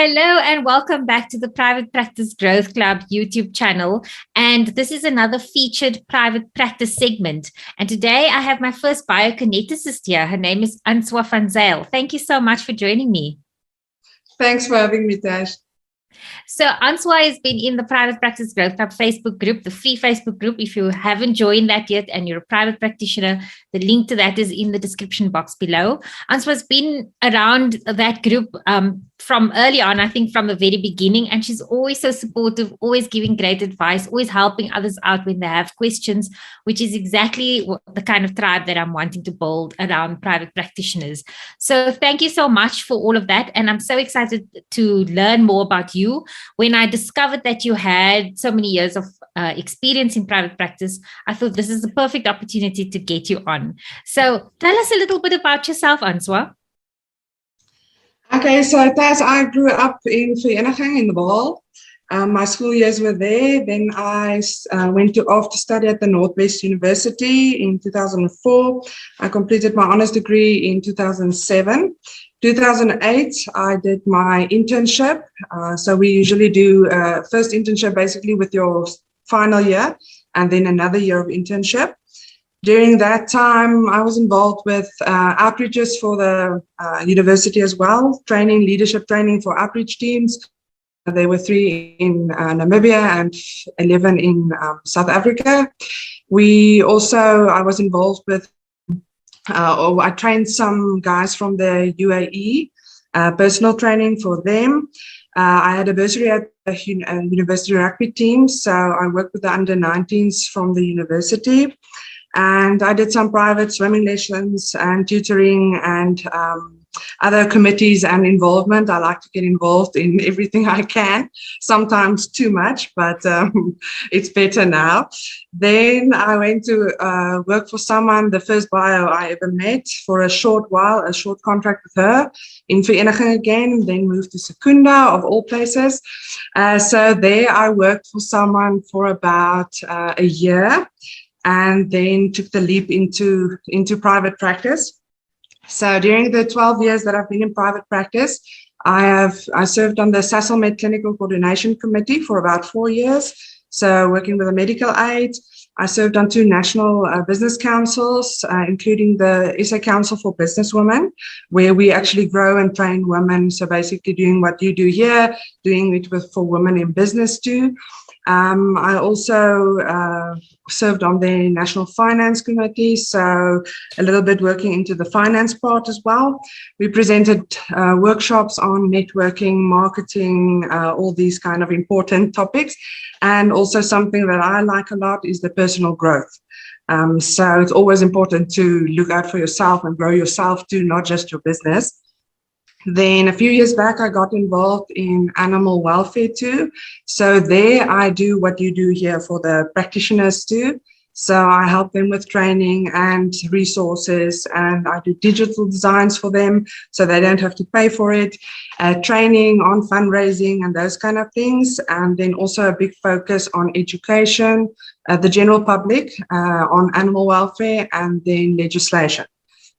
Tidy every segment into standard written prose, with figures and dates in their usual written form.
Hello and welcome back to the Private Practice Growth Club YouTube channel. And this is another featured private practice segment. And today I have my first biokineticist here. Her name is Ancois van Zyl. Thank you so much for joining me. Thanks for having me, Tash. So Ancois has been in the Private Practice Growth Club Facebook group, the free Facebook group. If you haven't joined that yet and you're a private practitioner, the link to that is in the description box below. Ancois has been around that group from early on, I think from the very beginning, and she's always so supportive, always giving great advice, always helping others out when they have questions, which is exactly the kind of tribe that I'm wanting to build around private practitioners. So thank you so much for all of that. And I'm so excited to learn more about you. When I discovered that you had so many years of experience in private practice, I thought this is the perfect opportunity to get you on. So tell us a little bit about yourself, Ancois. Okay, so Tash, I grew up in Vereeniging in the Vaal. My school years were there. Then I went to after study at the Northwest University in 2004. I completed my honors degree in 2007. 2008, I did my internship. So we usually do first internship basically with your final year and then another year of internship. During that time, I was involved with outreaches for the university as well, leadership training for outreach teams. There were 3 in Namibia and 11 in South Africa. I was involved with, I trained some guys from the UAE, personal training for them. I had a bursary at the university rugby team, so I worked with the under-19s from the university. And I did some private swimming lessons and tutoring and other committees and involvement. I like to get involved in everything I can, sometimes too much, but it's better now. Then I went to work for someone, the first bio I ever met, for a short while, a short contract with her in Vereeniging again, then moved to Secunda, of all places. So there I worked for someone for about a year, and then took the leap into private practice. So during the 12 years that I've been in private practice, I served on the Sasolmed Clinical Coordination Committee for about 4 years. So working with a medical aid, I served on 2 national business councils, including the SA Council for Businesswomen, where we actually grow and train women. So basically doing what you do here, doing it for women in business too. I also served on the National Finance Committee, so a little bit working into the finance part as well. We presented workshops on networking, marketing, all these kind of important topics. And also something that I like a lot is the personal growth. So it's always important to look out for yourself and grow yourself too, not just your business. Then a few years back, I got involved in animal welfare too. So there I do what you do here for the practitioners too. So I help them with training and resources, and I do digital designs for them so they don't have to pay for it, training on fundraising and those kind of things. And then also a big focus on education, the general public on animal welfare, and then legislation.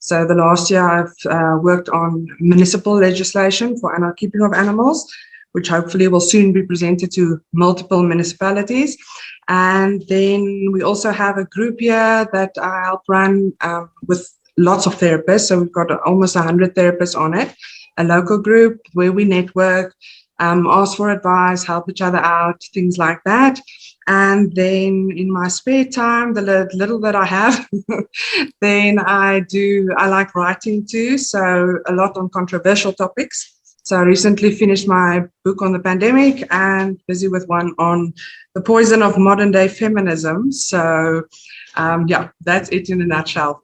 So the last year I've worked on municipal legislation for keeping of animals, which hopefully will soon be presented to multiple municipalities. And then we also have a group here that I help run with lots of therapists. So we've got almost 100 therapists on it, a local group where we network, ask for advice, help each other out, things like that. And then in my spare time, the little that I have, then I like writing too. So a lot on controversial topics. So I recently finished my book on the pandemic and busy with one on the poison of modern day feminism. So yeah, that's it in a nutshell.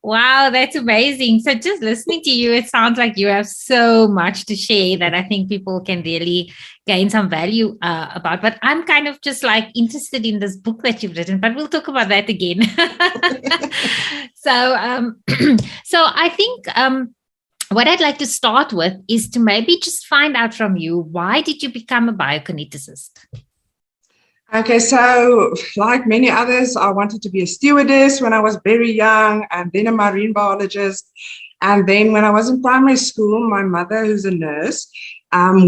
Wow, that's amazing. So just listening to you, it sounds like you have so much to share that I think people can really gain some value about. But I'm kind of just like interested in this book that you've written, but we'll talk about that again. So I think what I'd like to start with is to maybe just find out from you, why did you become a biokineticist? Okay, so like many others, I wanted to be a stewardess when I was very young, and then a marine biologist. And then when I was in primary school, my mother, who's a nurse,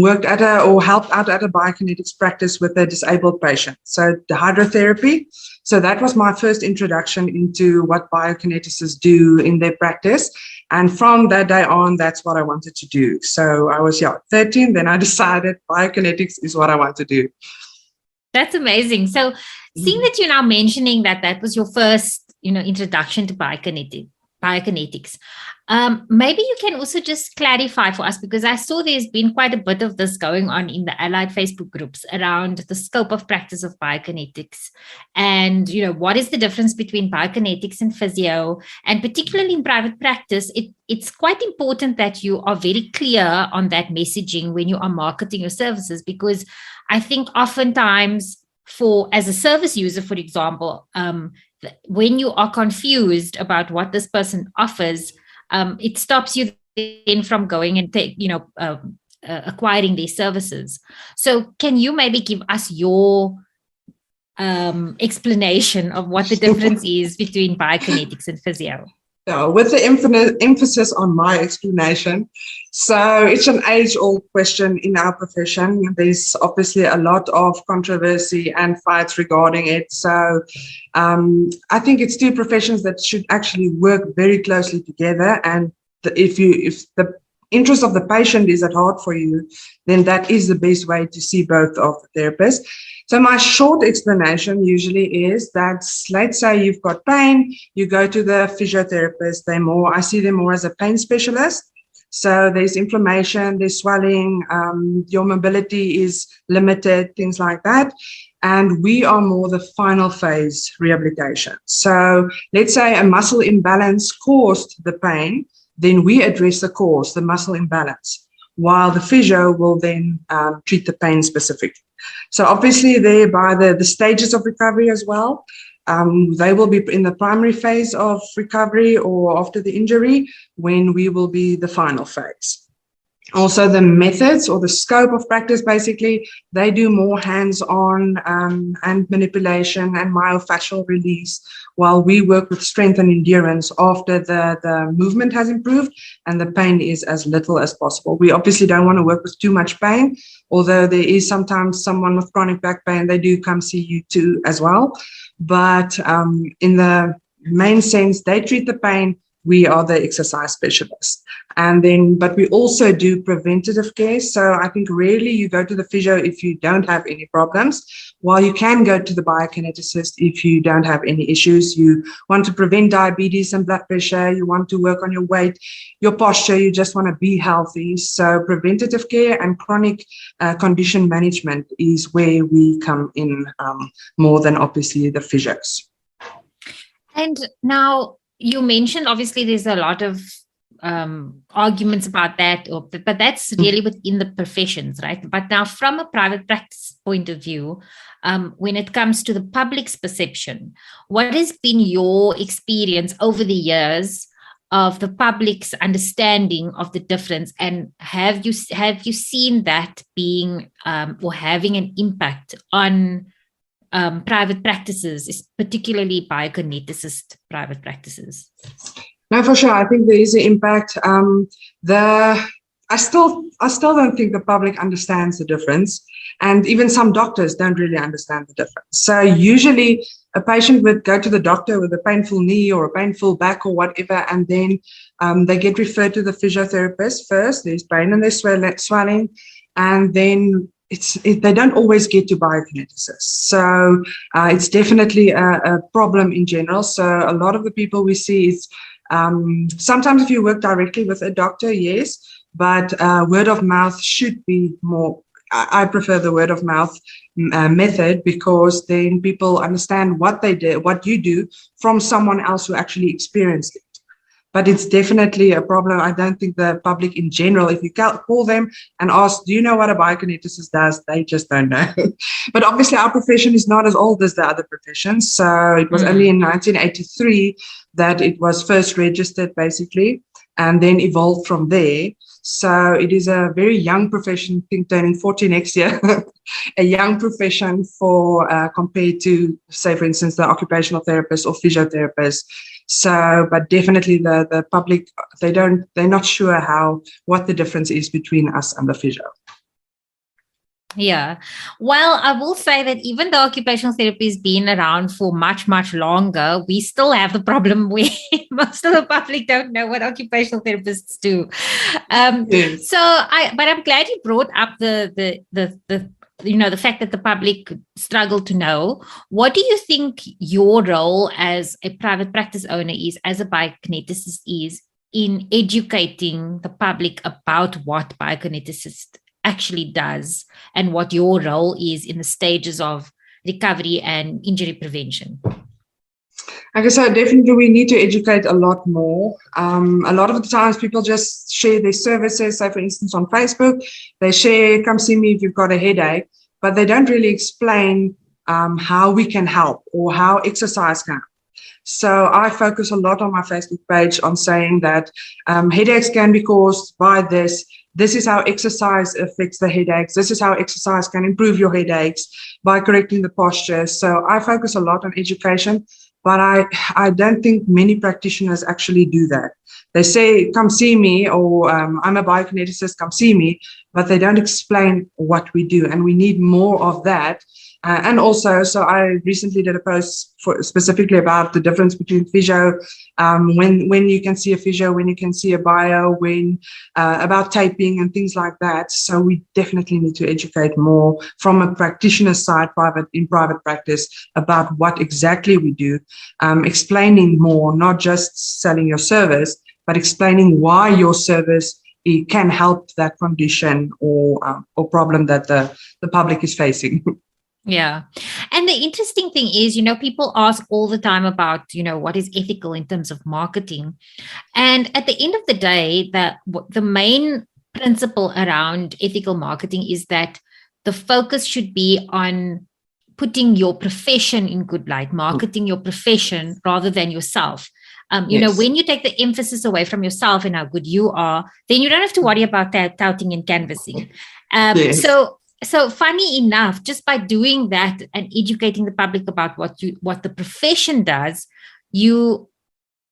worked at or helped out at a biokinetics practice with a disabled patient. So the hydrotherapy. So that was my first introduction into what biokineticists do in their practice. And from that day on, that's what I wanted to do. So I was 13, then I decided biokinetics is what I want to do. That's amazing. So seeing that you're now mentioning that was your first, introduction to biokinetics, maybe you can also just clarify for us, because I saw there's been quite a bit of this going on in the allied Facebook groups around the scope of practice of biokinetics, and what is the difference between biokinetics and physio, and particularly in private practice, it's quite important that you are very clear on that messaging when you are marketing your services, because I think oftentimes as a service user, for example, when you are confused about what this person offers, it stops you then from going and acquiring these services. So can you maybe give us your explanation of what the difference is between biokinetics and physio? So with the emphasis on my explanation, so it's an age-old question in our profession. There's obviously a lot of controversy and fights regarding it. So I think it's two professions that should actually work very closely together. And if the interest of the patient is at heart for you, then that is the best way to see both of the therapists. So my short explanation usually is that, let's say you've got pain, you go to the physiotherapist, I see them more as a pain specialist. So there's inflammation, there's swelling, your mobility is limited, things like that. And we are more the final phase rehabilitation. So let's say a muscle imbalance caused the pain, then we address the cause, the muscle imbalance, while the physio will then treat the pain specifically. So obviously there by the stages of recovery as well, they will be in the primary phase of recovery or after the injury, when we will be the final phase. Also the methods or the scope of practice, basically, they do more hands-on and manipulation and myofascial release, while we work with strength and endurance after the movement has improved and the pain is as little as possible. We obviously don't want to work with too much pain, although there is sometimes someone with chronic back pain, they do come see you too as well. But in the main sense, they treat the pain, we are the exercise specialists. But we also do preventative care. So I think rarely you go to the physio if you don't have any problems, while you can go to the biokineticist if you don't have any issues. You want to prevent diabetes and blood pressure, you want to work on your weight, your posture, you just want to be healthy. So preventative care and chronic condition management is where we come in more than obviously the physios. And now, you mentioned obviously there's a lot of arguments about that, but that's really within the professions, right? But now from a private practice point of view, when it comes to the public's perception, what has been your experience over the years of the public's understanding of the difference, and have you seen that being or having an impact on private practices, particularly biokineticist private practices? No, for sure. I think there is an impact. I still don't think the public understands the difference, and even some doctors don't really understand the difference. So usually a patient would go to the doctor with a painful knee or a painful back or whatever, and then they get referred to the physiotherapist first. There's pain and there's swelling, and then they don't always get to biokineticists. So it's definitely a problem in general. So a lot of the people we see is sometimes if you work directly with a doctor, yes, but word of mouth should be more. I prefer the word of mouth method, because then people understand what they did, what you do, from someone else who actually experienced it. But it's definitely a problem. I don't think the public in general, if you call them and ask, do you know what a biokineticist does? They just don't know. But obviously our profession is not as old as the other professions. So it was only in 1983 that it was first registered, basically, and then evolved from there. So it is a very young profession, I think turning 40 next year, a young profession for compared to, say, for instance, the occupational therapist or physiotherapist. So, but definitely the public, they're not sure what the difference is between us and the physio. Yeah. Well, I will say that even though occupational therapy has been around for much, much longer, we still have the problem where most of the public don't know what occupational therapists do. Yes. But I'm glad you brought up the fact that the public struggle to know. What do you think your role as a private practice owner is, as a biokineticist is, in educating the public about what biokineticist actually does and what your role is in the stages of recovery and injury prevention? Okay, so definitely we need to educate a lot more. A lot of the times people just share their services. So for instance, on Facebook, they share, come see me if you've got a headache, but they don't really explain how we can help or how exercise can help. So I focus a lot on my Facebook page on saying that headaches can be caused by this. This is how exercise affects the headaches. This is how exercise can improve your headaches by correcting the posture. So I focus a lot on education, but I don't think many practitioners actually do that. They say, come see me, or I'm a biokineticist, come see me, but they don't explain what we do. And we need more of that. And also, so I recently did a post specifically about the difference between physio, when you can see a physio, when you can see a bio, about taping and things like that. So we definitely need to educate more from a practitioner side, in private practice, about what exactly we do, explaining more, not just selling your service, but explaining why your service can help that condition or problem that the public is facing. Yeah. And the interesting thing is, people ask all the time about, what is ethical in terms of marketing. And at the end of the day, the main principle around ethical marketing is that the focus should be on putting your profession in good light, marketing your profession rather than yourself. Yes. When you take the emphasis away from yourself and how good you are, then you don't have to worry about that touting and canvassing. Yes. So funny enough, just by doing that and educating the public about what the profession does, you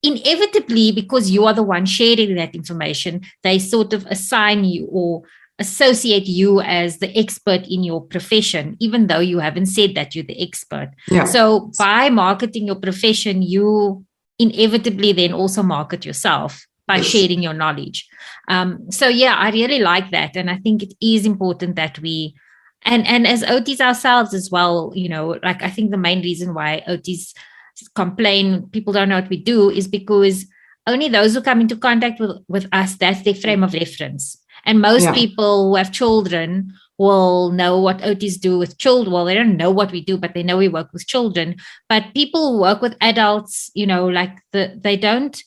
inevitably, because you are the one sharing that information, they sort of assign you or associate you as the expert in your profession, even though you haven't said that you're the expert. Yeah. So by marketing your profession, you inevitably then also market yourself by sharing your knowledge. I really like that. And I think it is important that we, and as OTs ourselves as well, I think the main reason why OTs complain people don't know what we do is because only those who come into contact with us, that's their frame of reference. And most people who have children will know what OTs do with children. Well, they don't know what we do, but they know we work with children. But people who work with adults, they don't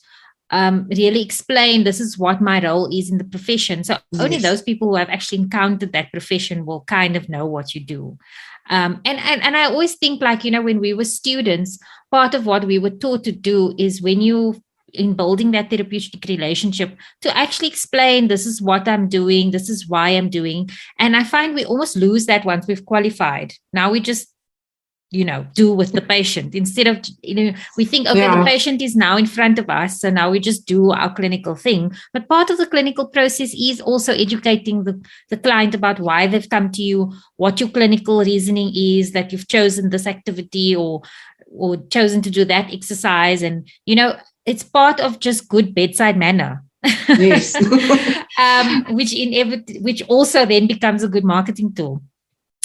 really explain this is what my role is in the profession. So only those people who have actually encountered that profession will kind of know what you do. And I always think when we were students, part of what we were taught to do is in building that therapeutic relationship, to actually explain this is what I'm doing, this is why I'm doing. And I find we almost lose that once we've qualified. Now we just do with the patient instead of, we think, okay, the patient is now in front of us, so now we just do our clinical thing. But part of the clinical process is also educating the client about why they've come to you, what your clinical reasoning is that you've chosen this activity or chosen to do that exercise. And, it's part of just good bedside manner. Yes. Which also then becomes a good marketing tool.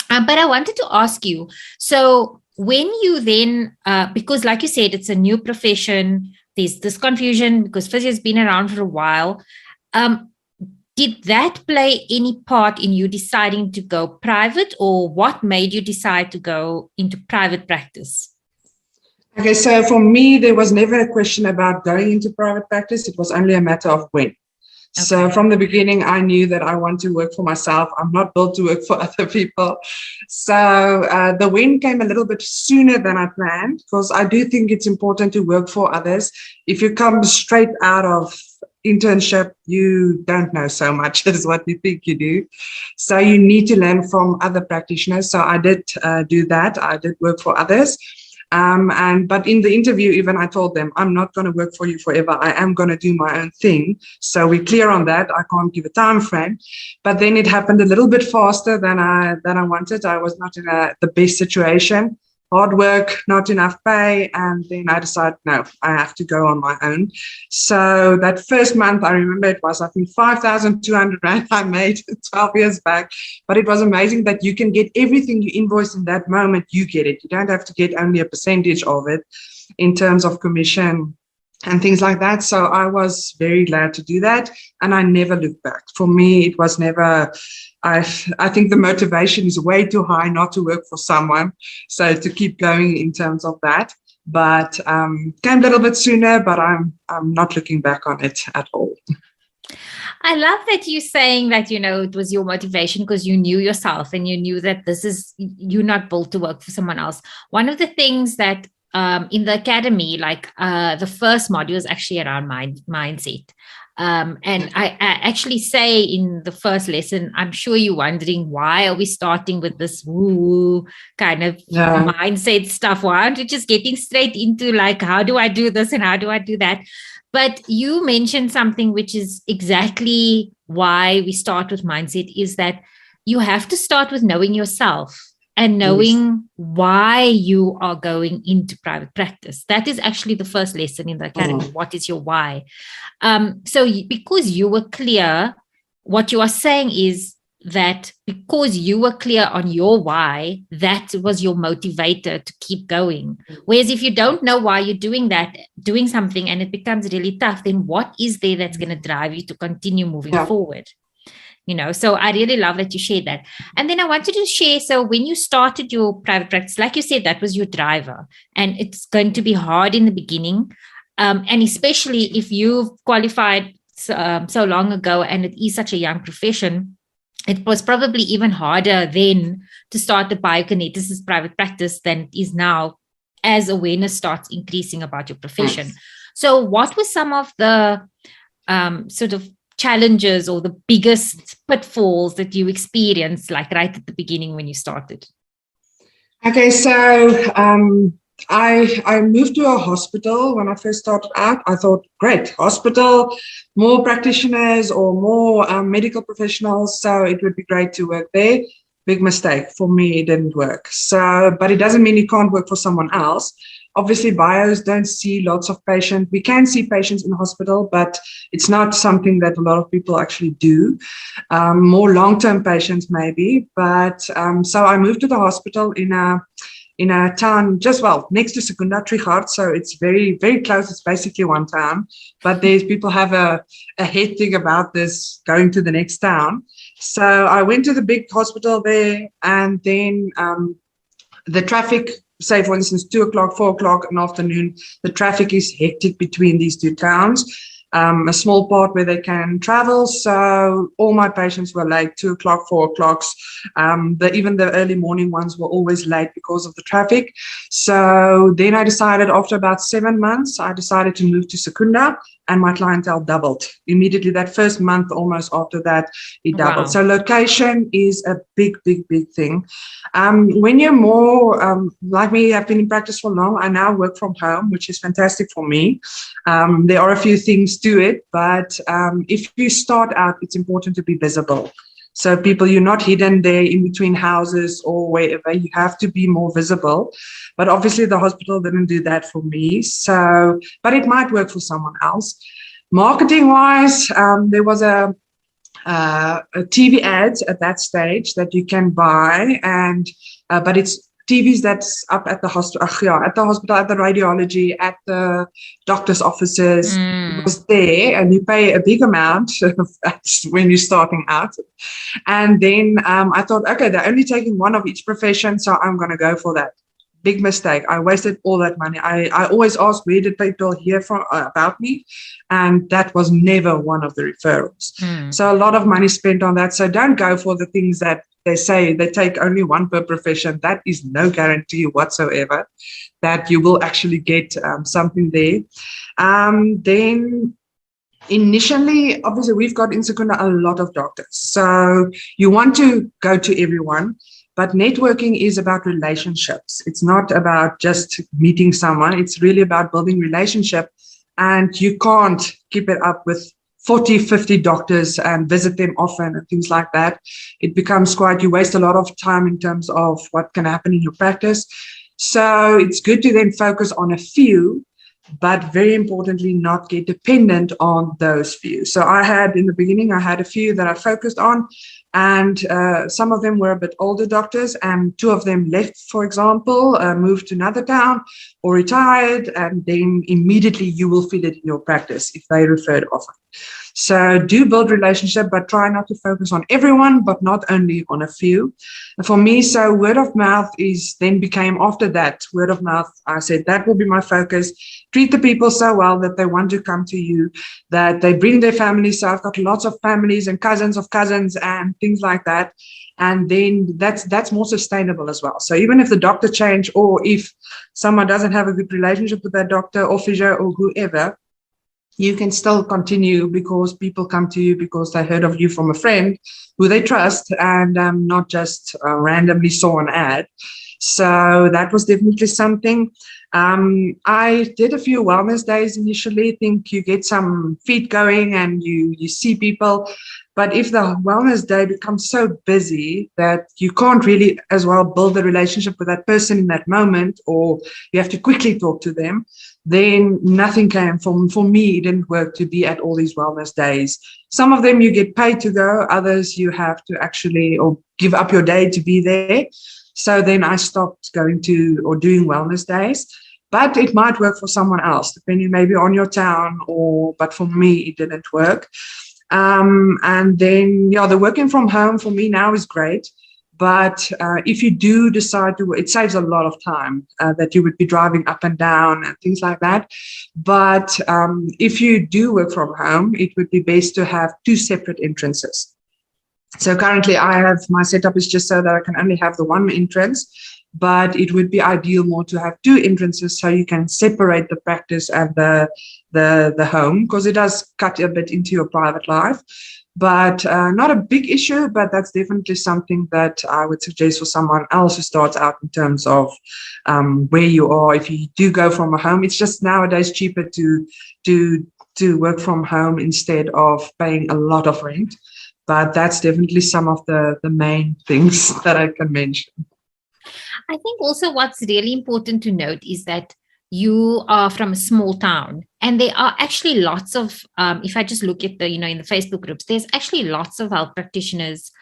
But I wanted to ask you, so when you then, because like you said, it's a new profession, there's this confusion because physio has been around for a while. Did that play any part in you deciding to go private, or what made you decide to go into private practice? Okay, so for me, there was never a question about going into private practice. It was only a matter of when. Okay. So from the beginning, I knew that I want to work for myself. I'm not built to work for other people. So the when came a little bit sooner than I planned, because I do think it's important to work for others. If you come straight out of internship, you don't know so much as what you think you do. So you need to learn from other practitioners. So I did do that. I did work for others. But in the interview, even I told them, I'm not going to work for you forever. I am going to do my own thing. So we're clear on that. I can't give a time frame. But then it happened a little bit faster than I wanted. I was not in the best situation. Hard work, not enough pay, and then I decided, no, I have to go on my own. So that first month, I remember it was, I think, 5,200 Rand I made 12 years back. But it was amazing that you can get everything you invoice in that moment, you get it. You don't have to get only a percentage of it in terms of commission and things like that. So I was very glad to do that, and I never looked back. For me, it was never... I think the motivation is way too high not to work for someone, so to keep going in terms of that. But came a little bit sooner, but I'm not looking back on it at all. I love that you're saying that, it was your motivation because you knew yourself and you knew that you're not built to work for someone else. One of the things that in the academy, like the first module is actually around mindset. And I actually say in the first lesson, I'm sure you're wondering, why are we starting with this woo kind of mindset stuff? Why aren't we just getting straight into like, how do I do this and how do I do that? But you mentioned something which is exactly why we start with mindset, is that you have to start with knowing yourself and knowing why you are going into private practice. That is actually the first lesson in the academy. What is your why? Because you were clear, what you are saying is that because you were clear on your why, that was your motivator to keep going. Whereas if you don't know why you're doing something and it becomes really tough, then what is there that's going to drive you to continue moving forward? So I really love that you shared that. And then I wanted to share, so when you started your private practice, like you said, that was your driver, and it's going to be hard in the beginning. And especially if you've qualified so long ago and it is such a young profession, it was probably even harder then to start the biokineticist private practice than it is now, as awareness starts increasing about your profession. So what were some of the sort of challenges or the biggest pitfalls that you experienced, like right at the beginning when you started? Okay, so I moved to a hospital when I first started out. I thought, great, hospital, more practitioners or more medical professionals, so it would be great to work there. Big mistake. For me, it didn't work. So, but it doesn't mean you can't work for someone else. Obviously, bios don't see lots of patients. We can see patients in the hospital, but it's not something that a lot of people actually do. More long-term patients maybe. But so I moved to the hospital in a town just next to Secunda, Trichardt. So it's very, very close. It's basically one town. But people have a head thing about this going to the next town. So I went to the big hospital there, and then the traffic, say for instance 2 o'clock, 4 o'clock in the afternoon, the traffic is hectic between these two towns. A small part where they can travel. So all my patients were late, 2 o'clock, 4 o'clock. Even the early morning ones were always late because of the traffic. So then I decided, after about 7 months, I decided to move to Secunda, and my clientele doubled immediately. That first month, almost after that, it doubled. Wow. So location is a big, big, big thing. When you're more like me, I've been in practice for long. I now work from home, which is fantastic for me. There are a few things to it, but if you start out, it's important to be visible. So you're not hidden there in between houses or wherever. You have to be more visible. But obviously the hospital didn't do that for me. So, but it might work for someone else. Marketing wise, there was a TV ads at that stage that you can buy, and but it's TVs that's up at the hospital, at the radiology, at the doctor's offices. It was there, and you pay a big amount when you're starting out. And then I thought, okay, they're only taking one of each profession, so I'm going to go for that. Big mistake. I wasted all that money. I always ask, where did people hear from about me? And that was never one of the referrals. So a lot of money spent on that. So don't go for the things that they say they take only one per profession. That is no guarantee whatsoever that you will actually get something there. Then initially, obviously, we've got in Secunda a lot of doctors. So you want to go to everyone. But networking is about relationships. It's not about just meeting someone. It's really about building relationship. And you can't keep it up with 40, 50 doctors and visit them often and things like that. It becomes you waste a lot of time in terms of what can happen in your practice. So it's good to then focus on a few, but very importantly, not get dependent on those few. So in the beginning, I had a few that I focused on, and some of them were a bit older doctors, and 2 of them left, for example, moved to another town or retired, and then immediately you will feel it in your practice if they referred often. So do build relationship, but try not to focus on everyone, but not only on a few. And for me, so word of mouth became after that, word of mouth, I said that will be my focus. Treat the people so well that they want to come to you, that they bring their families. So I've got lots of families and cousins of cousins and things like that. And then that's more sustainable as well. So even if the doctor change, or if someone doesn't have a good relationship with their doctor or physio or whoever, you can still continue because people come to you because they heard of you from a friend who they trust, and not just randomly saw an ad. So that was definitely something. I did a few wellness days initially. I think you get some feet going and you see people. But if the wellness day becomes so busy that you can't really as well build a relationship with that person in that moment, or you have to quickly talk to them, then nothing came. For me, it didn't work to be at all these wellness days. Some of them you get paid to go, others you have to actually or give up your day to be there. So then I stopped going to or doing wellness days. But it might work for someone else, depending maybe on your town, but for me, it didn't work. And then, the working from home for me now is great. But if you do decide to, it saves a lot of time that you would be driving up and down and things like that. But if you do work from home, it would be best to have 2 separate entrances. So currently my setup is just so that I can only have the 1 entrance, but it would be ideal more to have 2 entrances so you can separate the practice and the home, because it does cut a bit into your private life. But not a big issue, but that's definitely something that I would suggest for someone else who starts out in terms of where you are. If you do go from a home, it's just nowadays cheaper to work from home instead of paying a lot of rent. But that's definitely some of the main things that I can mention. I think also what's really important to note is that you are from a small town, and there are actually lots of, if I just look at in the Facebook groups, there's actually lots of health practitioners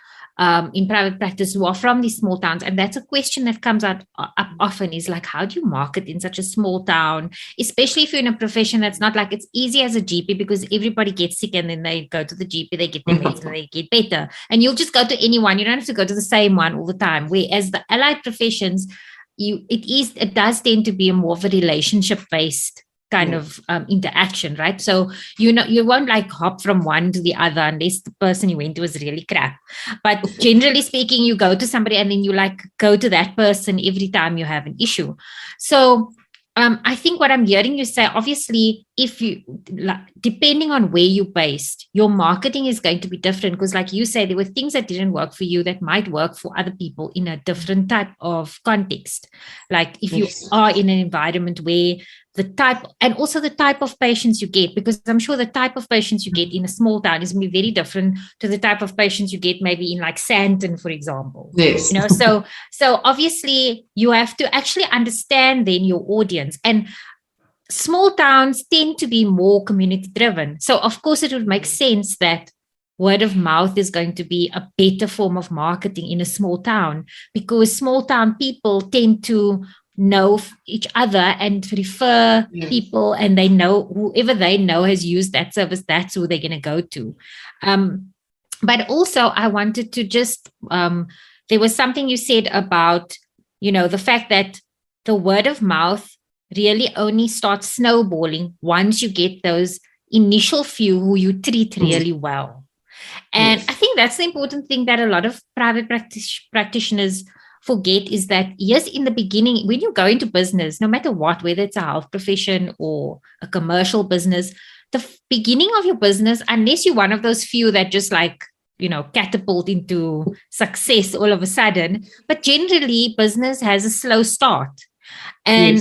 in private practice who are from these small towns. And that's a question that comes up often, is like, how do you market in such a small town, especially if you're in a profession that's not like it's easy as a GP, because everybody gets sick and then they go to the GP, they get their meds and they get better. And you'll just go to anyone. You don't have to go to the same one all the time. Whereas the allied professions, it does tend to be more of a relationship-based kind of interaction, right? So you won't like hop from one to the other unless the person you went to was really crap. But generally speaking, you go to somebody and then you like go to that person every time you have an issue. So I think what I'm hearing you say, obviously, if you, depending on where you're based, your marketing is going to be different, because like you said, there were things that didn't work for you that might work for other people in a different type of context. Like if you are in an environment where the type of patients you get, because I'm sure the type of patients you get in a small town is going to be very different to the type of patients you get maybe in like Sandton, for example. Yes. So obviously you have to actually understand then your audience, and small towns tend to be more community driven. So of course it would make sense that word of mouth is going to be a better form of marketing in a small town, because small town people tend to know each other and refer people, and they know whoever they know has used that service, that's who they're going to go to. But also I wanted to just, there was something you said about, the fact that the word of mouth really only starts snowballing once you get those initial few who you treat really well. And I think that's the important thing that a lot of private practitioners forget, is that yes, in the beginning, when you go into business, no matter what, whether it's a health profession or a commercial business, the beginning of your business, unless you're one of those few that just like catapult into success all of a sudden. But generally, business has a slow start. And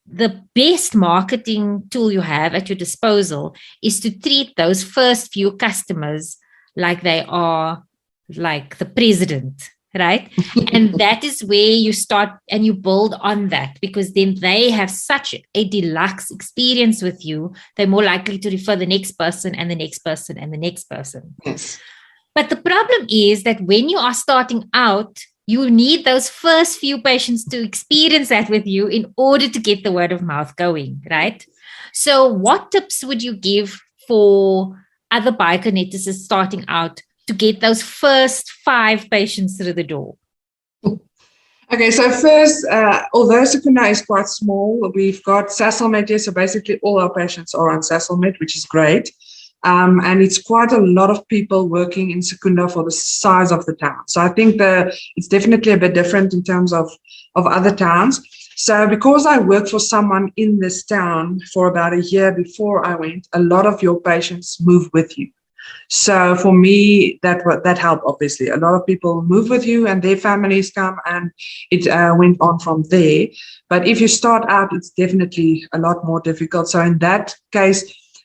the best marketing tool you have at your disposal is to treat those first few customers like they are like the president, right? And that is where you start and you build on that, because then they have such a deluxe experience with you. They're more likely to refer the next person and the next person and the next person. Yes. But the problem is that when you are starting out, you need those first few patients to experience that with you in order to get the word of mouth going, right? So what tips would you give for other biokineticists starting out to get those first 5 patients through the door? Okay, so first, although Secunda is quite small, we've got Sasolmed here, so basically all our patients are on Sasolmed, which is great. And it's quite a lot of people working in Secunda for the size of the town. So I think it's definitely a bit different in terms of other towns. So because I worked for someone in this town for about a year before I went, a lot of your patients move with you. So for me, that helped, obviously. A lot of people move with you and their families come, and it went on from there. But if you start out, it's definitely a lot more difficult. So in that case,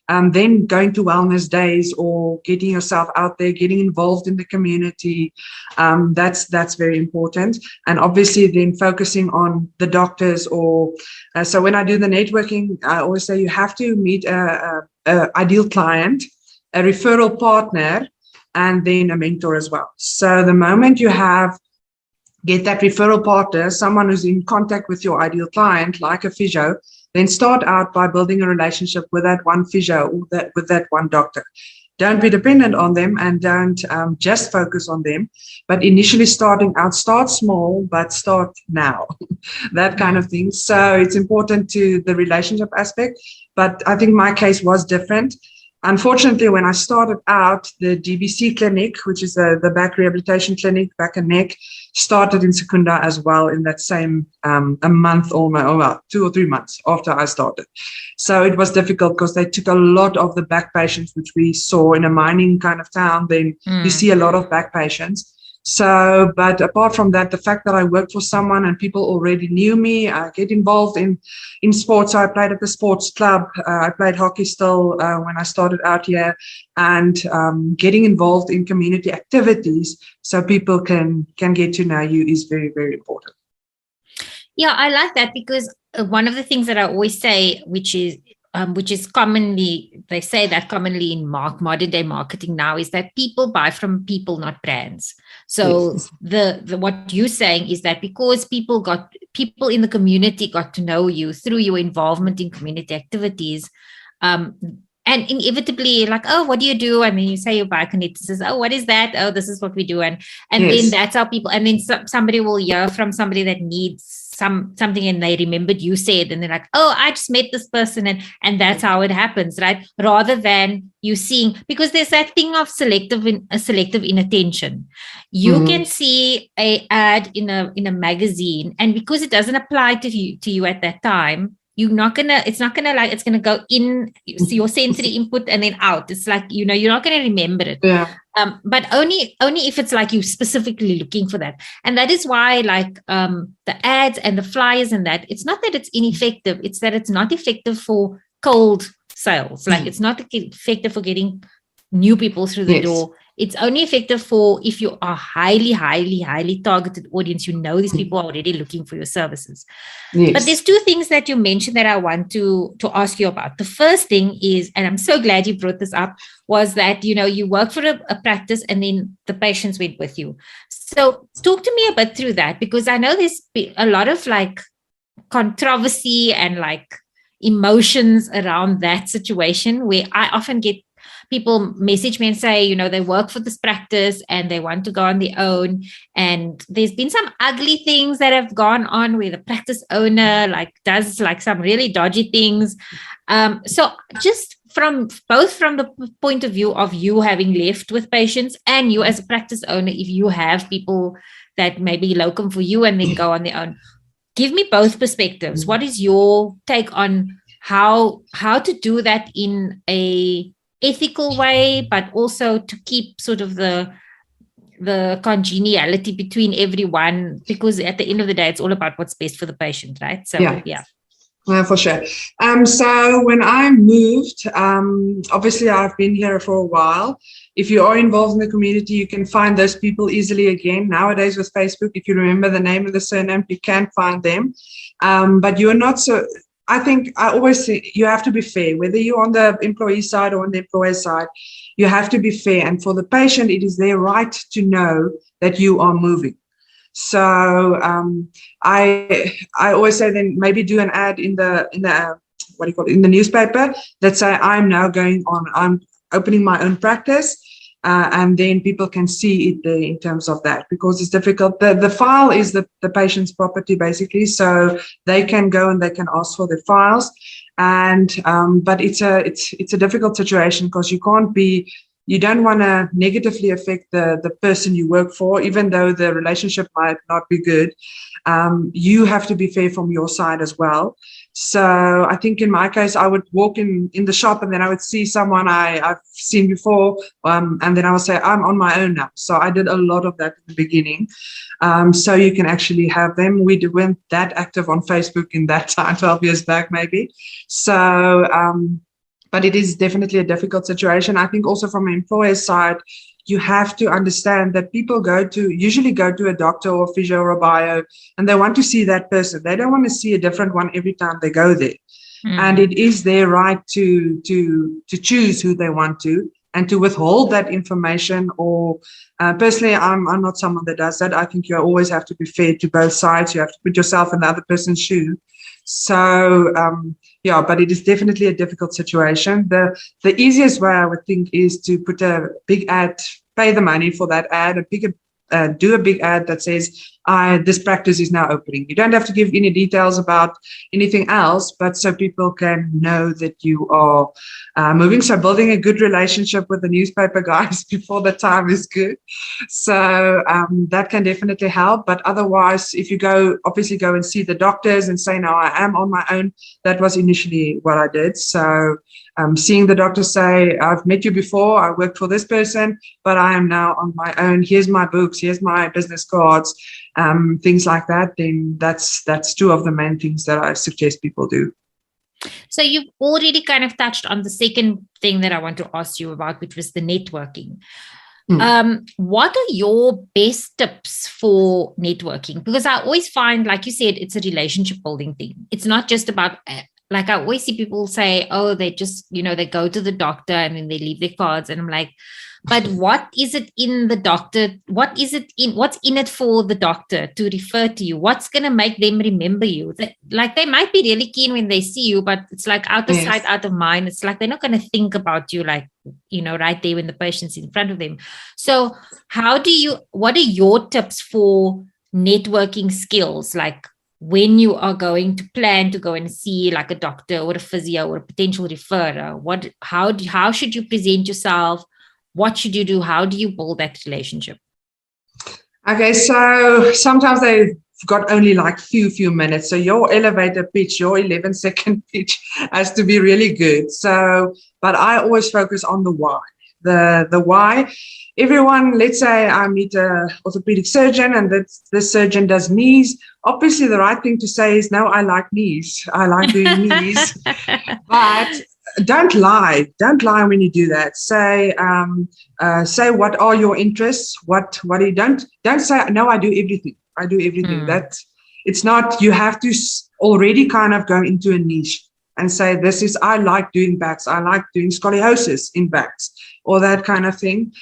then going to wellness days or getting yourself out there, getting involved in the community, that's very important. And obviously then focusing on the doctors so when I do the networking, I always say you have to meet a ideal client, a referral partner, and then a mentor as well. So the moment you get that referral partner, someone who's in contact with your ideal client, like a physio, then start out by building a relationship with that one physio or with that one doctor. Don't be dependent on them and don't just focus on them. But initially starting out, start small, but start now, that kind of thing. So it's important to the relationship aspect. But I think my case was different. Unfortunately, when I started out, the DBC clinic, which is the back rehabilitation clinic, back and neck, started in Secunda as well in that same a month or 2 or 3 months after I started. So it was difficult because they took a lot of the back patients, which we saw in a mining kind of town. Then you see a lot of back patients. So, but apart from that, the fact that I worked for someone and people already knew me, I get involved in sports. So I played at the sports club. I played hockey still when I started out here, and getting involved in community activities so people can get to know you is very, very important. Yeah, I like that, because one of the things that I always say, which is commonly, they say that commonly in modern day marketing now, is that people buy from people, not brands. So yes. the what you're saying is that because people in the community got to know you through your involvement in community activities, and inevitably, like, oh, what do you do? And then you say you're biokineticist. Oh, what is that? Oh, this is what we do. And yes. Then that's how people, and then somebody will hear from somebody that needs something, and they remembered you said, and they're like, oh, I just met this person, and that's how it happens, right? Rather than you seeing, because there's that thing of selective inattention. You can see a ad in a magazine, and because it doesn't apply to you at that time, it's not gonna go in your sensory input and then out. It's like, you're not gonna remember it. Yeah. But only if it's like you specifically looking for that. And that is why, like, the ads and the flyers and that, it's not that it's ineffective, it's that it's not effective for cold sales. Like, it's not effective for getting new people through the door. It's only effective for if you are highly, highly, highly targeted audience. These people are already looking for your services. Yes. But there's 2 things that you mentioned that I want to ask you about. The first thing is, and I'm so glad you brought this up, was that, you worked for a practice and then the patients went with you. So talk to me a bit through that, because I know there's a lot of like controversy and like emotions around that situation, where I often get people message me and say, they work for this practice and they want to go on their own. And there's been some ugly things that have gone on where the practice owner does some really dodgy things. So just from the point of view of you having left with patients and you as a practice owner, if you have people that may be locum for you and then go on their own, give me both perspectives. What is your take on how to do that in a ethical way, but also to keep sort of the the congeniality between everyone, because at the end of the day, it's all about what's best for the patient, right? So, yeah. For sure. So when I moved, obviously I've been here for a while. If you are involved in the community, you can find those people easily again. Nowadays with Facebook, if you remember the name and the surname, you can find them. But you're not so, I think I always say you have to be fair, whether you're on the employee side or on the employer side, you have to be fair. And for the patient, it is their right to know that you are moving. So I always say then maybe do an ad in the what do you call it, in the newspaper that say I'm opening my own practice, and then people can see it there in terms of that, because it's difficult. The file is the patient's property basically, so they can go and they can ask for their files, and but it's a difficult situation because you don't want to negatively affect the person you work for, even though the relationship might not be good. You have to be fair from your side as well. So I think in my case, I would walk in the shop and then I would see someone I've seen before, and then I would say, I'm on my own now. So I did a lot of that in the beginning. So you can actually have them. We weren't that active on Facebook in that time, 12 years back maybe. So, but it is definitely a difficult situation. I think also from an employer's side, you have to understand that people usually go to a doctor or physio or a bio, and they want to see that person. They don't want to see a different one every time they go there. And it is their right to choose who they want to, and to withhold that information. Or personally, I'm not someone that does that. I think you always have to be fair to both sides. You have to put yourself in the other person's shoe. So but it is definitely a difficult situation. The easiest way I would think is to put a big ad, pay the money for that ad, do a big ad that says, this practice is now opening. You don't have to give any details about anything else, but so people can know that you are moving. So building a good relationship with the newspaper guys before the time is good. So that can definitely help. But otherwise, if you go and see the doctors and say, no, I am on my own, that was initially what I did. So seeing the doctor say, I've met you before, I worked for this person, but I am now on my own. Here's my books, here's my business cards, things like that. Then that's two of the main things that I suggest people do. So you've already kind of touched on the second thing that I want to ask you about, which was the networking. What are your best tips for networking? Because I always find, like you said, it's a relationship building thing. It's not just about, like I always see people say, oh, they just, they go to the doctor and then they leave their cards. And I'm like, but what is it in the doctor? What's in it for the doctor to refer to you? What's going to make them remember you? Like they might be really keen when they see you, but it's like out of sight, out of mind. It's like they're not going to think about you, like, right there when the patient's in front of them. So what are your tips for networking skills? Like when you are going to plan to go and see like a doctor or a physio or a potential referrer, how should you present yourself? What should you do? How do you build that relationship? Okay, so sometimes they've got only like few minutes. So your elevator pitch, your 11-second pitch has to be really good. So, but I always focus on the why. The why. Everyone, let's say I meet an orthopedic surgeon and this surgeon does knees. Obviously, the right thing to say is, no, I like knees. I like doing knees. But don't lie. Don't lie when you do that. Say what are your interests. What do you don't say, no, I do everything. I do everything. That it's not, you have to already kind of go into a niche and say, I like doing backs. I like doing scoliosis in backs or that kind of thing.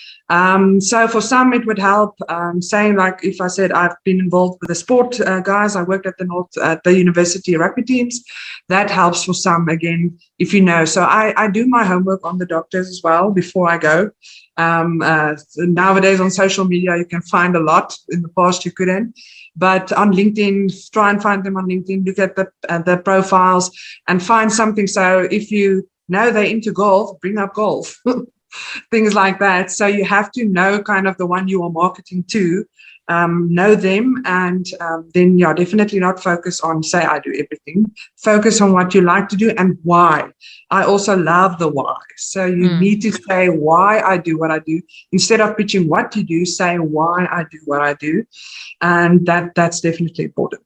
So for some, it would help saying, like, if I said I've been involved with the sport guys, I worked at the university rugby teams, that helps for some, again, if you know. So I do my homework on the doctors as well before I go. Nowadays on social media, you can find a lot. In the past, you couldn't. But on LinkedIn, try and find them on LinkedIn, look at the profiles and find something. So if you know they're into golf, bring up golf, things like that. So you have to know kind of the one you are marketing to know them, and then definitely not focus on say I do everything. Focus on what you like to do and why. I also love the why. So you need to say why I do what I do. Instead of pitching what you do, say why I do what I do. And that's definitely important.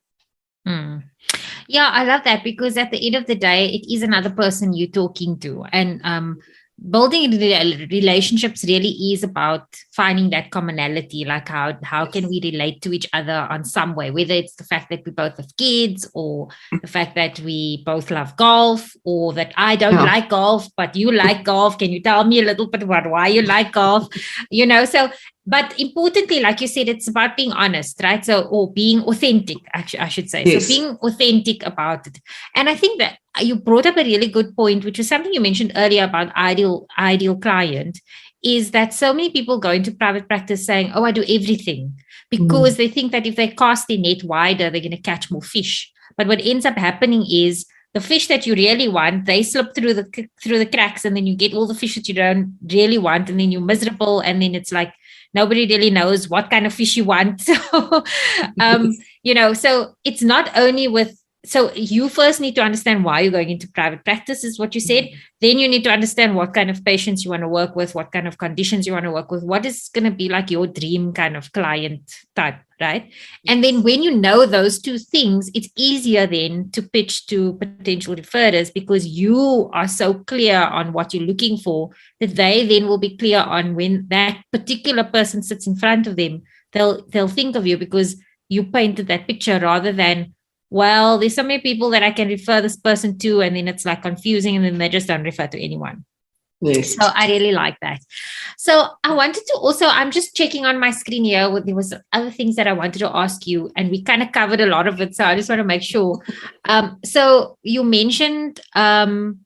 Yeah, I love that, because at the end of the day, it is another person you're talking to. And building relationships really is about finding that commonality, like how can we relate to each other on some way, whether it's the fact that we both have kids, or the fact that we both love golf, or that I don't like golf, but you like golf. Can you tell me a little bit about why you like golf? So, but importantly, like you said, it's about being honest, right? So, or being authentic, actually, I should say. Yes. So being authentic about it. And I think that you brought up a really good point, which was something you mentioned earlier about ideal client, is that so many people go into private practice saying, oh, I do everything, because they think that if they cast their net wider, they're going to catch more fish. But what ends up happening is the fish that you really want, they slip through the cracks, and then you get all the fish that you don't really want, and then you're miserable, and then it's like nobody really knows what kind of fish you want. So, so it's not only with. So you first need to understand why you're going into private practice, is what you said. Then you need to understand what kind of patients you want to work with, what kind of conditions you want to work with, what is going to be like your dream kind of client type, right? And then when you know those two things, it's easier then to pitch to potential referrers, because you are so clear on what you're looking for, that they then will be clear on when that particular person sits in front of them, they'll think of you because you painted that picture, rather than, well, there's so many people that I can refer this person to, and then it's like confusing, and then they just don't refer to anyone. Yes. So I really like that. So I wanted to also, I'm just checking on my screen here. There was other things that I wanted to ask you, and we kind of covered a lot of it. So I just want to make sure. So you mentioned building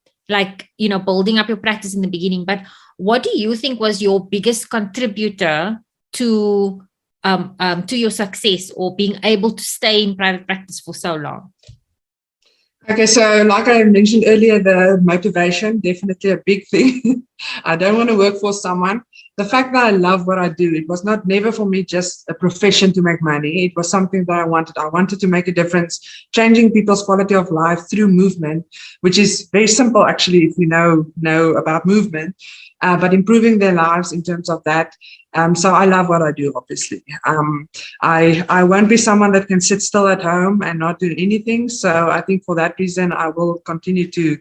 up your practice in the beginning, but what do you think was your biggest contributor to your success, or being able to stay in private practice for so long? Okay, so like I mentioned earlier, the motivation, definitely a big thing. I don't want to work for someone. The fact that I love what I do, it was never for me just a profession to make money. It was something that I wanted. I wanted to make a difference, changing people's quality of life through movement, which is very simple, actually, if you know about movement, but improving their lives in terms of that. So I love what I do, obviously. I won't be someone that can sit still at home and not do anything. So I think for that reason, I will continue to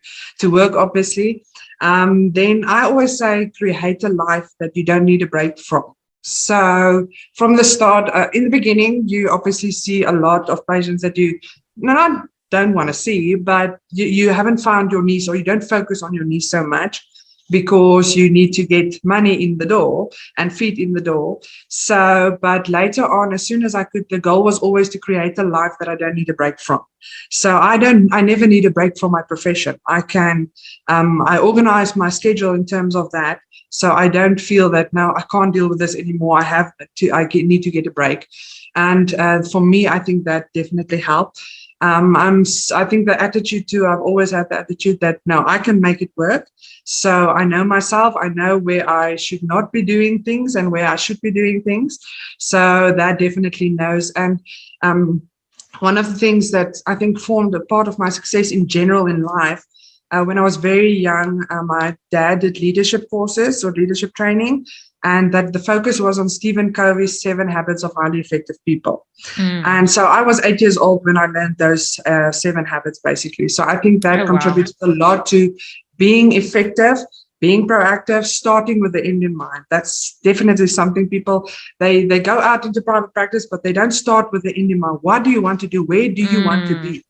work, obviously. Then I always say, create a life that you don't need a break from. So from the start, in the beginning, you obviously see a lot of patients that you not don't want to see, but you haven't found your niche, or you don't focus on your niche so much, because you need to get money in the door and feet in the door. So, but later on, as soon as I could, the goal was always to create a life that I don't need a break from. So I never need a break from my profession. I organize my schedule in terms of that. So I don't feel that now I can't deal with this anymore. I need to get a break. And for me, I think that definitely helped. I think the attitude too, I've always had the attitude that no, I can make it work. So I know myself, I know where I should not be doing things and where I should be doing things. So that definitely knows. And one of the things that I think formed a part of my success in general in life, when I was very young, my dad did leadership courses or leadership training, and that the focus was on Stephen Covey's 7 Habits of Highly Effective People. And so I was 8 years old when I learned those 7 habits, basically. So I think that contributes a lot to being effective, being proactive, starting with the end in mind. That's definitely something people, they go out into private practice, but they don't start with the end in mind. What do you want to do? Where do you want to be?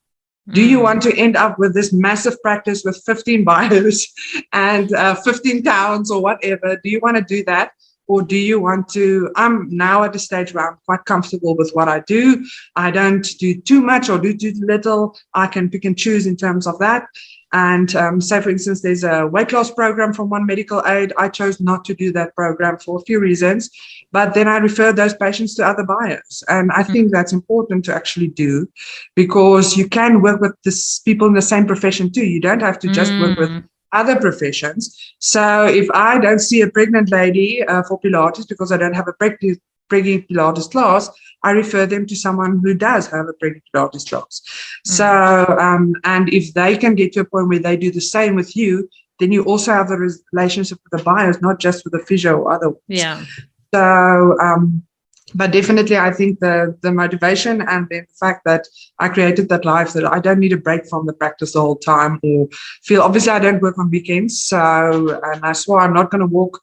Do you want to end up with this massive practice with 15 bios and 15 towns or whatever? Do you want to do that? Or do you want to, I'm now at a stage where I'm quite comfortable with what I do. I don't do too much or do too little. I can pick and choose in terms of that. And say, for instance, there's a weight loss program from one medical aid. I chose not to do that program for a few reasons, but then I referred those patients to other buyers. And I think that's important to actually do, because you can work with people in the same profession too. You don't have to just work with other professions. So if I don't see a pregnant lady for Pilates because I don't have a Preggy Pilates class, I refer them to someone who does have a Preggy Pilates class. So, and if they can get to a point where they do the same with you, then you also have a relationship with the bios, not just with the physio or other ones. Yeah. So, but definitely, I think the motivation and then the fact that I created that life, that I don't need a break from the practice the whole time, or feel, obviously I don't work on weekends. So, and I swore I'm not going to work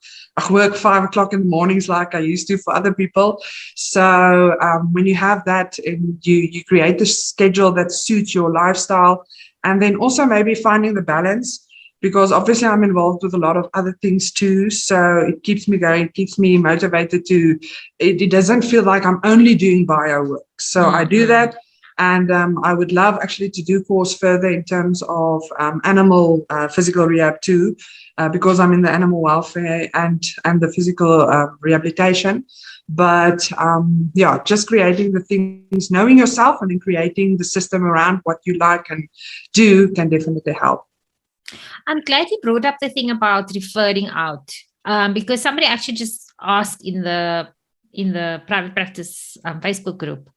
5 o'clock in the mornings like I used to for other people. So when you have that, and you create the schedule that suits your lifestyle, and then also maybe finding the balance, because obviously I'm involved with a lot of other things too. So it keeps me going, keeps me motivated it doesn't feel like I'm only doing bio work. So I do that. And I would love actually to do course further in terms of animal physical rehab too, because I'm in the animal welfare and the physical rehabilitation. But just creating the things, knowing yourself and then creating the system around what you like and do can definitely help. I'm glad you brought up the thing about referring out, because somebody actually just asked in the private practice Facebook group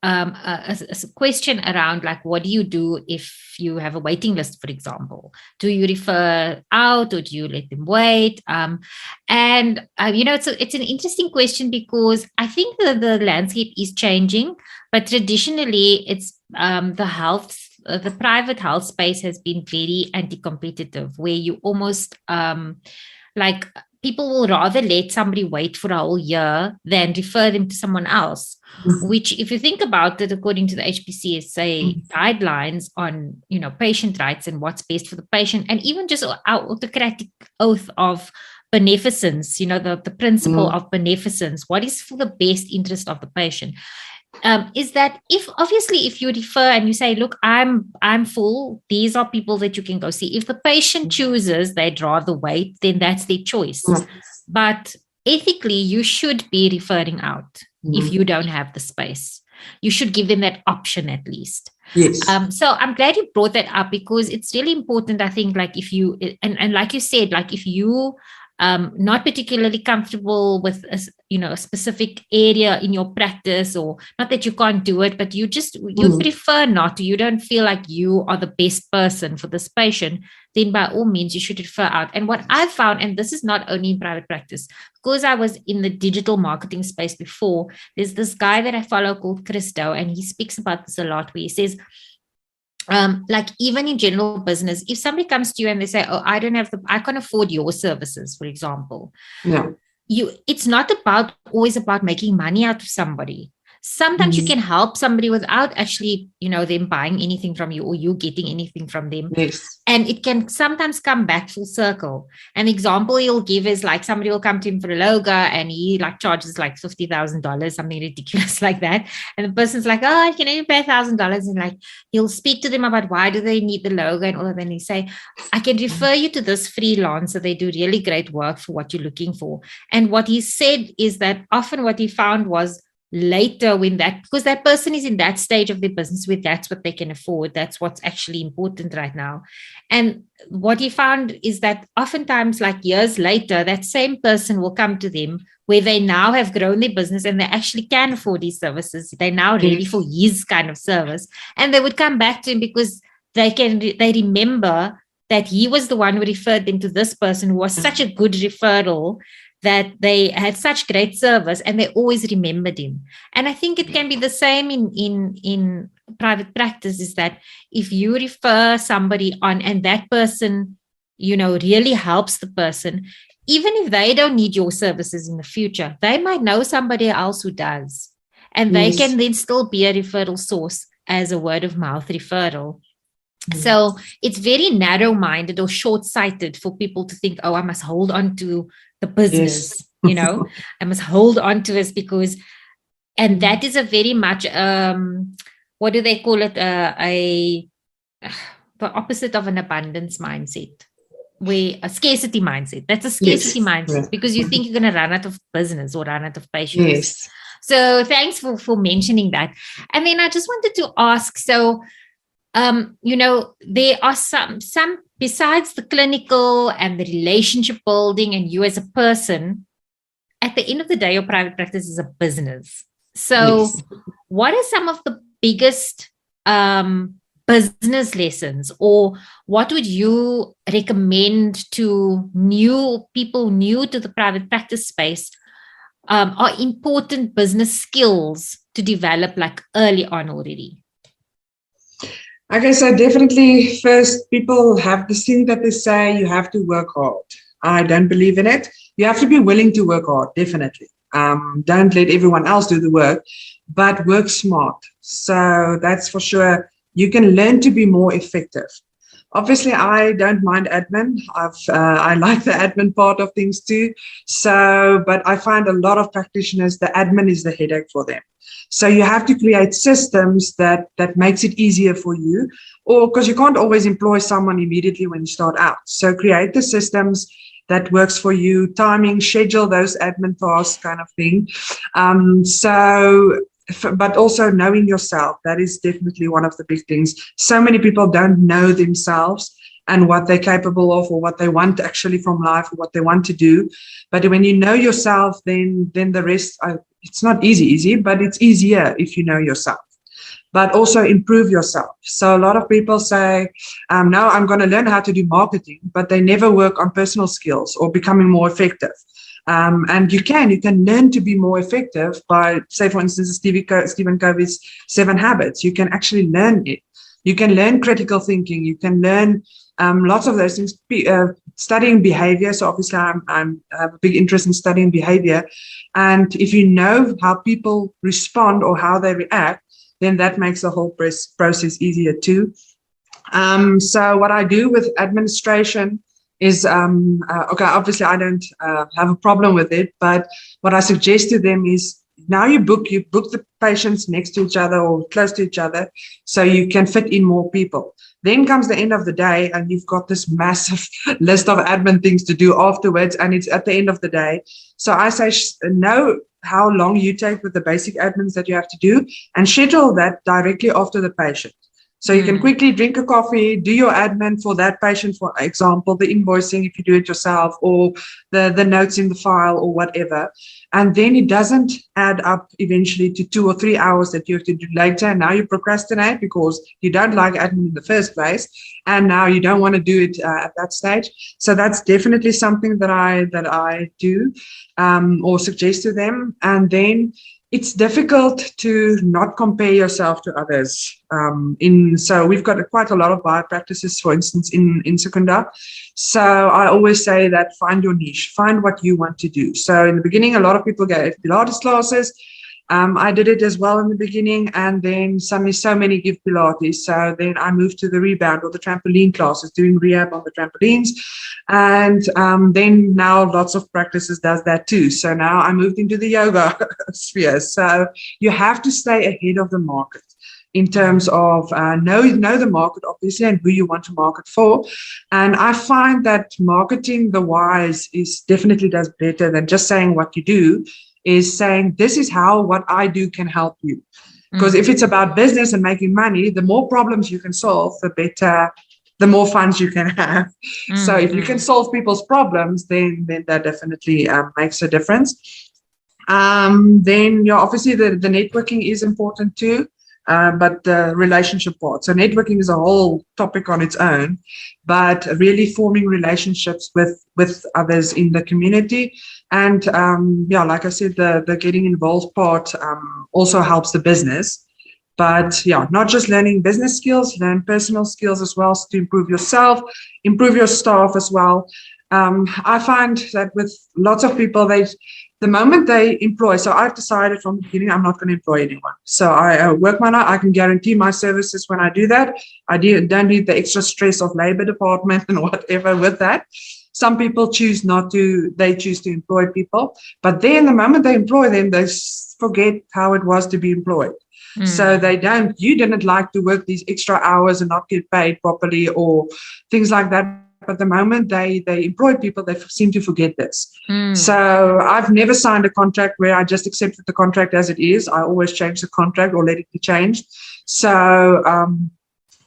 a question around, like, what do you do if you have a waiting list, for example? Do you refer out or do you let them wait? It's an interesting question, because I think the landscape is changing, but traditionally it's the private health space has been very anti-competitive, where you almost people will rather let somebody wait for a whole year than refer them to someone else, which, if you think about it, according to the HPCSA guidelines on, patient rights and what's best for the patient, and even just our autocratic oath of beneficence, the principle of beneficence, what is for the best interest of the patient, is that if you refer and you say, look, I'm full, these are people that you can go see. If the patient chooses they'd rather wait, then that's their choice. But ethically, you should be referring out if you don't have the space. You should give them that option at least. Yes. So I'm glad you brought that up, because it's really important, I think, like if you, and like you said, like if you not particularly comfortable with a specific area in your practice, or not that you can't do it, but you prefer not to, you don't feel like you are the best person for this patient, then by all means you should refer out. And what I've found, and this is not only in private practice, because I was in the digital marketing space before, there's this guy that I follow called Chris Doe, and he speaks about this a lot, where he says, even in general business, if somebody comes to you and they say, oh, I can't afford your services, for example. Yeah. It's not always about making money out of somebody. Sometimes you can help somebody without actually, them buying anything from you or you getting anything from them. Yes. And it can sometimes come back full circle. An example he'll give is like somebody will come to him for a logo and he charges like $50,000, something ridiculous like that. And the person's like, oh, can you pay $1,000? And he'll speak to them about why do they need the logo and all of that. And he say, I can refer you to this freelancer. They do really great work for what you're looking for. And what he said is that often what he found was, later, because that person is in that stage of their business where that's what they can afford, that's what's actually important right now. And what he found is that oftentimes, years later, that same person will come to them where they now have grown their business and they actually can afford these services. They're now ready for his kind of service, and they would come back to him because they remember that he was the one who referred them to this person who was such a good referral, that they had such great service and they always remembered him. And I think it can be the same in private practice, is that if you refer somebody on and that person, really helps the person, even if they don't need your services in the future, they might know somebody else who does. And they can then still be a referral source as a word of mouth referral. So it's very narrow-minded or short-sighted for people to think, oh, I must hold on to the business, I must hold on to this and that is a very much, what do they call it? The opposite of an abundance mindset, a scarcity mindset. That's a scarcity mindset, because you think you're going to run out of business or run out of patients. Yes. So thanks for mentioning that. And then I just wanted to ask, so, there are some besides the clinical and the relationship building and you as a person, at the end of the day, your private practice is a business. So Yes. what are some of the biggest business lessons, or what would you recommend to people new to the private practice space are important business skills to develop like early on already? Okay, so definitely first, people have this thing that they say you have to work hard. I don't believe in it. You have to be willing to work hard, definitely. Don't let everyone else do the work, but work smart. So that's for sure. You can learn to be more effective. Obviously, I don't mind admin. I like the admin part of things too. So, but I find a lot of practitioners, the admin is the headache for them. So you have to create systems that makes it easier for you, or because you can't always employ someone immediately when you start out. So create the systems that works for you, timing, schedule those admin tasks kind of thing. But also knowing yourself, that is definitely one of the big things. So many people don't know themselves and what they're capable of, or what they want actually from life, or what they want to do. But when you know yourself, then the rest, it's not easy, but it's easier if you know yourself. But also improve yourself. So a lot of people say, no, I'm going to learn how to do marketing, but they never work on personal skills or becoming more effective. And you can learn to be more effective by, say, for instance, Stephen Covey's 7 Habits. You can actually learn it. You can learn critical thinking. You can learn lots of those things. Studying behavior. So obviously, I have a big interest in studying behavior. And if you know how people respond or how they react, then that makes the whole process easier too. So what I do with administration is, okay, obviously I don't have a problem with it, but what I suggest to them is, now you book the patients next to each other or close to each other so you can fit in more people. Then comes the end of the day and you've got this massive list of admin things to do afterwards, and it's at the end of the day. So I say, know how long you take with the basic admins that you have to do and schedule that directly after the patient. So you can quickly drink a coffee, do your admin for that patient, for example, the invoicing if you do it yourself, or the notes in the file or whatever. And then it doesn't add up eventually to 2 or 3 hours that you have to do later. And now you procrastinate because you don't like admin in the first place. And now you don't want to do it at that stage. So that's definitely something that I do or suggest to them. And then it's difficult to not compare yourself to others. So we've got quite a lot of biopractices, for instance, in Secunda. So I always say that find your niche, find what you want to do. So in the beginning, a lot of people go Pilates classes. I did it as well in the beginning, and then suddenly so many give Pilates. So then I moved to the rebound or the trampoline classes, doing rehab on the trampolines. And then now lots of practices does that too. So now I moved into the yoga sphere. So you have to stay ahead of the market in terms of know the market, obviously, and who you want to market for. And I find that marketing the whys definitely does better than just saying what you do, is saying this is how what I do can help you. Because if it's about business and making money, the more problems you can solve, the better, the more funds you can have. So if you can solve people's problems, then that definitely makes a difference. Then obviously the networking is important too. But the relationship part. So networking is a whole topic on its own, but really forming relationships with others in the community. And like I said, the getting involved part also helps the business. But not just learning business skills, learn personal skills as well, to improve yourself, improve your staff as well. I find that with lots of people, the moment they employ, so I've decided from the beginning, I'm not going to employ anyone. So I work my night. I can guarantee my services when I do that. I don't need the extra stress of labor department and whatever with that. Some people choose not to, they choose to employ people. But then the moment they employ them, they forget how it was to be employed. So you didn't like to work these extra hours and not get paid properly or things like that. But the moment they employ people, they seem to forget this. So I've never signed a contract where I just accepted the contract as it is. I always change the contract or let it be changed. So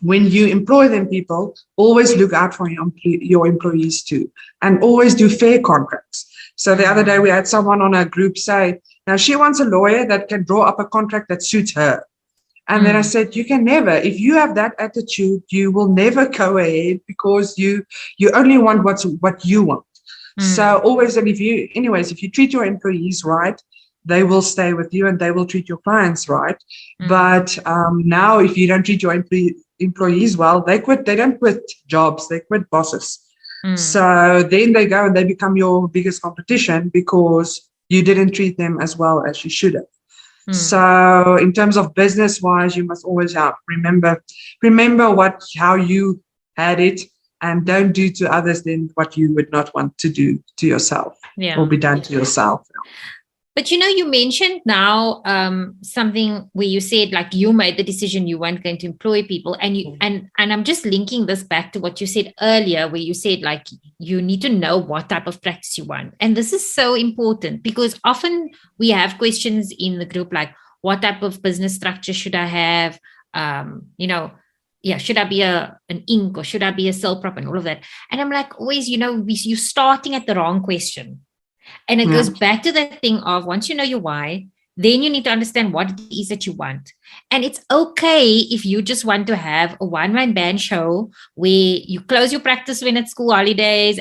when you employ them people, always look out for your employees too, and always do fair contracts. So the other day we had someone on our group say, now she wants a lawyer that can draw up a contract that suits her. And then I said, you can never, if you have that attitude, you will never go ahead, because you only want what you want. So always, and if you treat your employees right, they will stay with you and they will treat your clients right. But now if you don't treat your employees well, they quit. They don't quit jobs, they quit bosses. So then they go and they become your biggest competition because you didn't treat them as well as you should have. So in terms of business wise, you must always remember how you had it, and don't do to others then what you would not want to do to yourself or be done to yourself. But you mentioned now something where you said, like, you made the decision you weren't going to employ people, and I'm just linking this back to what you said earlier, where you said, like, you need to know what type of practice you want. And this is so important, because often we have questions in the group like, what type of business structure should I have? Should I be an Inc. or should I be a sole prop and all of that? And I'm like, always, you're starting at the wrong question. And it goes back to that thing of, once you know your why, then you need to understand what it is that you want. And it's okay if you just want to have a one-man band show where you close your practice when it's school holidays,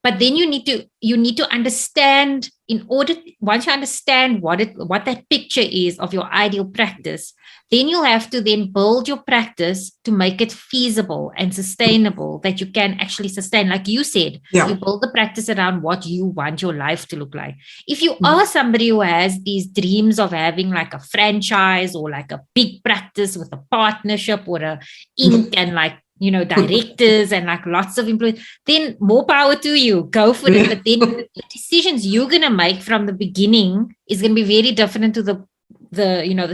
but then you need to understand, once you understand what that picture is of your ideal practice, then you'll have to then build your practice to make it feasible and sustainable, that you can actually sustain. Like you said, you build the practice around what you want your life to look like. If you are somebody who has these dreams of having like a franchise or like a big practice with a partnership or a Inc. and like, directors and like lots of employees, then more power to you. Go for it. But then the decisions you're going to make from the beginning is going to be very different to the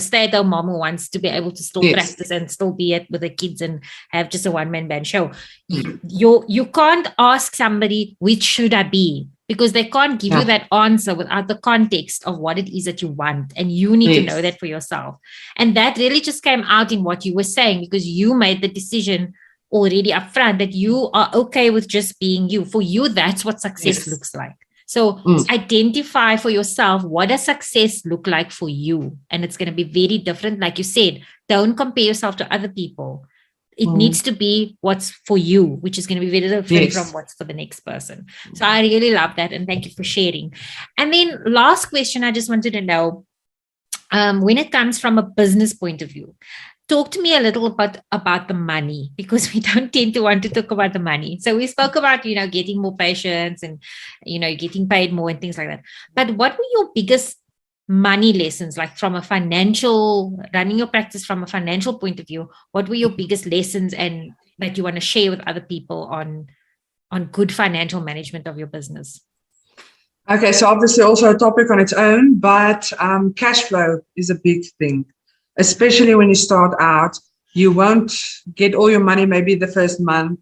stay-at-home mom who wants to be able to still practice and still be with the kids and have just a one-man band show. You can't ask somebody, which should I be? Because they can't give you that answer without the context of what it is that you want. And you need to know that for yourself. And that really just came out in what you were saying, because you made the decision already up front that you are okay with just being you. For you, that's what success looks like. So identify for yourself, what does success look like for you? And it's going to be very different. Like you said, don't compare yourself to other people. It needs to be what's for you, which is going to be very different from what's for the next person. So I really love that. And thank you for sharing. And then last question, I just wanted to know, when it comes from a business point of view, talk to me a little bit about the money, because we don't tend to want to talk about the money. So we spoke about, getting more patients and, getting paid more and things like that. But what were your biggest money lessons, like from running your practice from a financial point of view? What were your biggest lessons and that you want to share with other people on good financial management of your business? Okay, so obviously also a topic on its own, but cash flow is a big thing, especially when you start out. You won't get all your money maybe the first month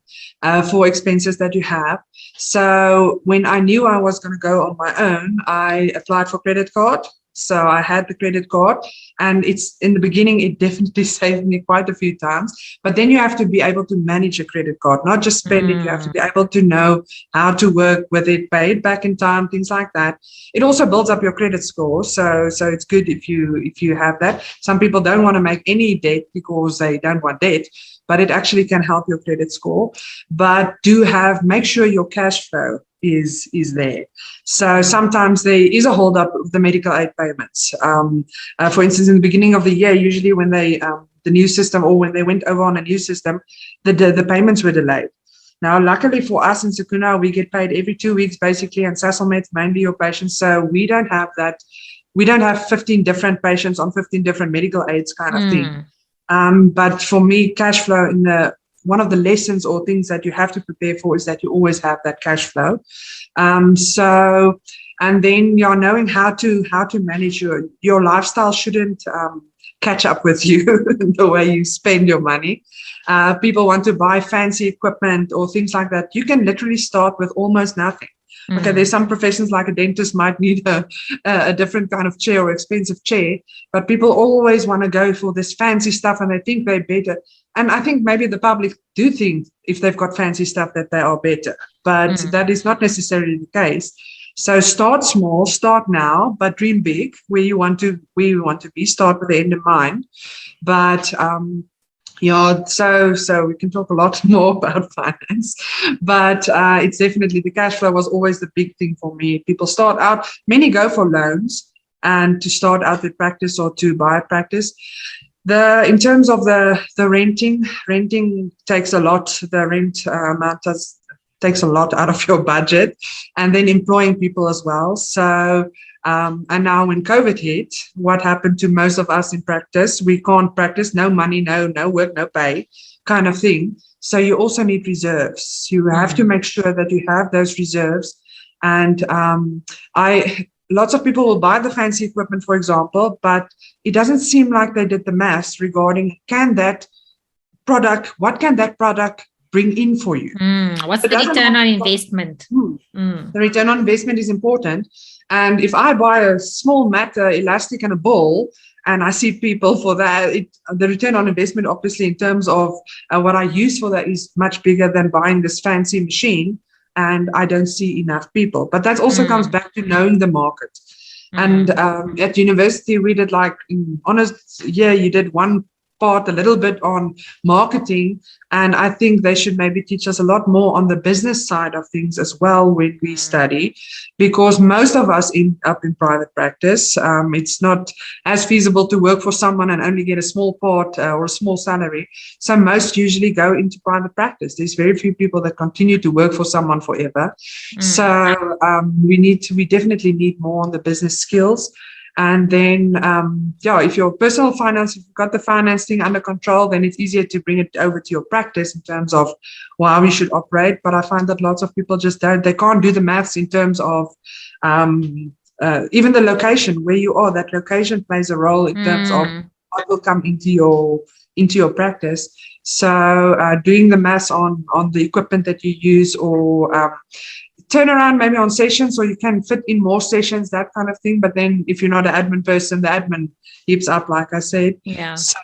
for expenses that you have. So when I knew I was going to go on my own, I applied for credit card. So I had the credit card, and it's in the beginning, it definitely saved me quite a few times. But then you have to be able to manage a credit card, not just spend it. You have to be able to know how to work with it, pay it back in time, things like that. It also builds up your credit score. So it's good if you have that. Some people don't want to make any debt because they don't want debt, but it actually can help your credit score. But make sure your cash flow is there. So sometimes there is a hold up of the medical aid payments. For instance, in the beginning of the year, usually when they the new system, or when they went over on a new system, the payments were delayed. Now, luckily for us in Secunda, we get paid every 2 weeks basically, and Sasolmed mainly your patients. So we don't have that. We don't have 15 different patients on 15 different medical aids kind of thing. But for me, cash flow one of the lessons or things that you have to prepare for is that you always have that cash flow. And then you're knowing how to manage your lifestyle shouldn't catch up with you the way you spend your money. People want to buy fancy equipment or things like that. You can literally start with almost nothing. Okay, there's some professions like a dentist might need a different kind of chair or expensive chair, but people always want to go for this fancy stuff and they think they're better. And I think maybe the public do think if they've got fancy stuff that they are better, but that is not necessarily the case. So start small, start now, but dream big where you want to be, start with the end in mind. But so we can talk a lot more about finance, but it's definitely the cash flow was always the big thing for me. People start out, many go for loans and to start out with practice or to buy a practice. In terms of the renting takes a lot. The rent amount takes a lot out of your budget, and then employing people as well. So, and now when COVID hit, what happened to most of us in practice? We can't practice, no money, no work, no pay kind of thing. So you also need reserves. You have to make sure that you have those reserves. And lots of people will buy the fancy equipment, for example, but it doesn't seem like they did the maths regarding what can that product bring in for you? What's the return on investment? The return on investment is important. And if I buy a small matter, elastic and a ball, and I see people for that, the return on investment, obviously, in terms of what I use for that is much bigger than buying this fancy machine. And I don't see enough people. But that also comes back to knowing the market. And at university, we did you did one part a little bit on marketing. And I think they should maybe teach us a lot more on the business side of things as well when we study, because most of us end up in private practice. It's not as feasible to work for someone and only get a small part or a small salary. So most usually go into private practice. There's very few people that continue to work for someone forever. So we definitely need more on the business skills. And then, if your personal finance, if you've got the financing under control, then it's easier to bring it over to your practice in terms of how we should operate. But I find that lots of people just they can't do the maths in terms of even the location where you are. That location plays a role in terms of what will come into your practice. So doing the maths on the equipment that you use, or turn around maybe on sessions, or you can fit in more sessions, that kind of thing. But then if you're not an admin person, the admin heaps up, like I said. Yeah. So,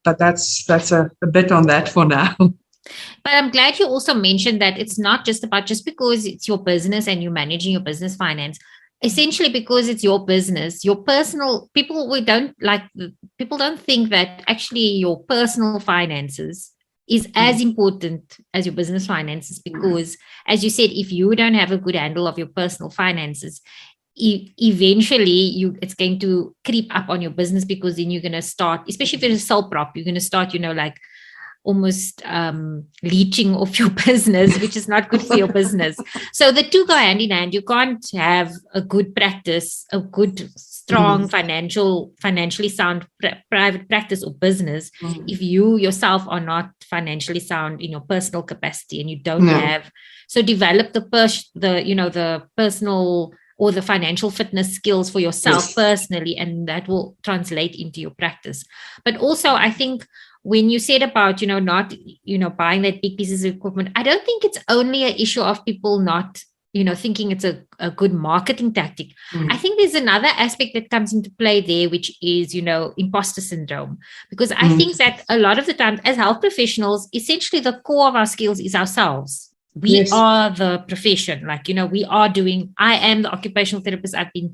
but that's a bit on that for now. But I'm glad you also mentioned that it's not just because it's your business and you're managing your business finance. Essentially, because it's your business, your personal people don't think that actually your personal finances is as important as your business finances, because, as you said, if you don't have a good handle of your personal finances, eventually it's going to creep up on your business, because then you're going to start, especially if you're a sole prop, you're going to start, almost leeching off your business, which is not good for your business. So the two go hand in hand. You can't have a good practice, a good, strong, financially sound private practice or business if you yourself are not financially sound in your personal capacity, and you don't have. So develop the personal or the financial fitness skills for yourself personally, and that will translate into your practice. But also, I think, when you said about, not, buying that big pieces of equipment, I don't think it's only an issue of people not, thinking it's a good marketing tactic. I think there's another aspect that comes into play there, which is, imposter syndrome. Because I think that a lot of the time as health professionals, essentially the core of our skills is ourselves. We are the profession. I am the occupational therapist. I've been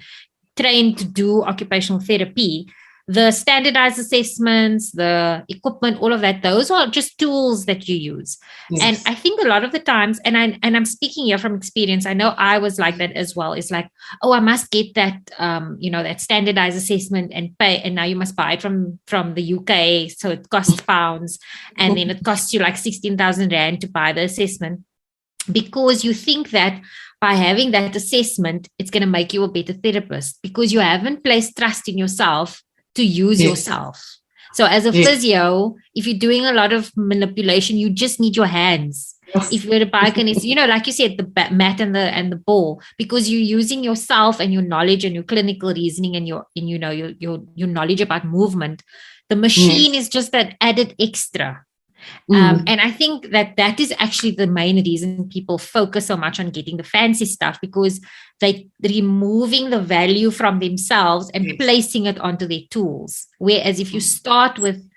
trained to do occupational therapy. The standardized assessments, the equipment, all of that, those are just tools that you use. And I think a lot of the times, and I'm speaking here from experience, I know I was like that as well. It's like, I must get that, that standardized assessment and pay. And now you must buy it from the UK. So it costs pounds. And then it costs you like 16,000 Rand to buy the assessment, because you think that by having that assessment, it's going to make you a better therapist, because you haven't placed trust in yourself to use yourself. So as a physio, if you're doing a lot of manipulation, you just need your hands. If you're a biokineticist, like you said, the mat and the ball, because you're using yourself and your knowledge and your clinical reasoning and your knowledge about movement. The machine is just that added extra. And I think that is actually the main reason people focus so much on getting the fancy stuff, because they're removing the value from themselves and placing it onto their tools. Whereas if you start with,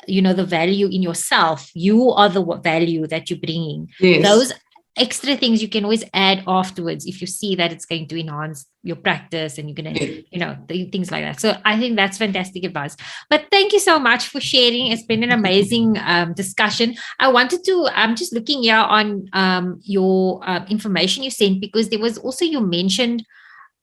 the value in yourself, you are the value that you're bringing. Those extra things you can always add afterwards if you see that it's going to enhance your practice and you're going to, things like that. So I think that's fantastic advice. But thank you so much for sharing. It's been an amazing discussion. I wanted to, I'm just looking here on your information you sent, because there was also, you mentioned,